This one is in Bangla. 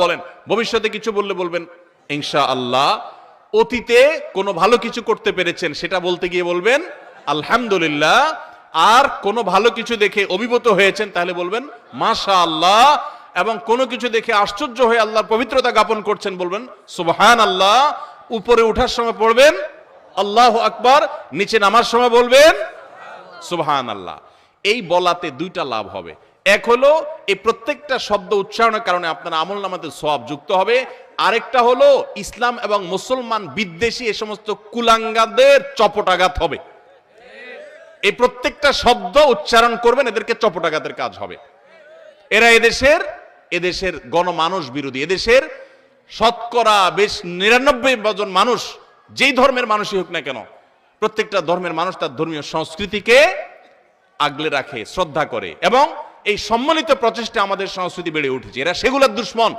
বলেন, ভবিষ্যতে কিছু বললে বলবেন ইনশাআল্লাহ। অতীতে কোনো ভালো কিছু করতে পেরেছেন সেটা বলতে গিয়ে বলবেন আলহামদুলিল্লাহ। আর কোনো ভালো কিছু দেখে অভিভূত হয়েছেন তাহলে বলবেন মাশাআল্লাহ। এবং কোনো কিছু দেখে আশ্চর্য হয়ে আল্লাহর পবিত্রতা জ্ঞাপন করছেন বলবেন সুবহানাল্লাহ। উপরে ওঠার সময় পড়বেন আল্লাহু আকবার, নিচে নামার সময় বলবেন সুবহানাল্লাহ। এই বলাতে দুইটা লাভ হবে। এক হলো এই প্রত্যেকটা শব্দ উচ্চারণের কারণে আপনার আমলনামাতে সওয়াব যুক্ত হবে। আরেকটা হলো ইসলাম এবং মুসলমান বিদ্বেষী এই সমস্ত কুলাঙ্গাদের চপটাঘাত হবে। এই প্রত্যেকটা শব্দ উচ্চারণ করবেন, এদেরকে চপটাঘাতের কাজ হবে। এরা এদেশের গণমানুষ বিরোধী। এদেশের শতকরা বেশ ৯৯% মানুষ, যেই ধর্মের মানুষই হোক না কেন, প্রত্যেকটা ধর্মের মানুষ তার ধর্মীয় সংস্কৃতিকে আগলে রাখে, শ্রদ্ধা করে, এবং এই সম্মিলিত প্রচেষ্টা আমাদের সংস্কৃতি বেড়ে উঠেছে। এরা সেগুলোর দুশ্মন।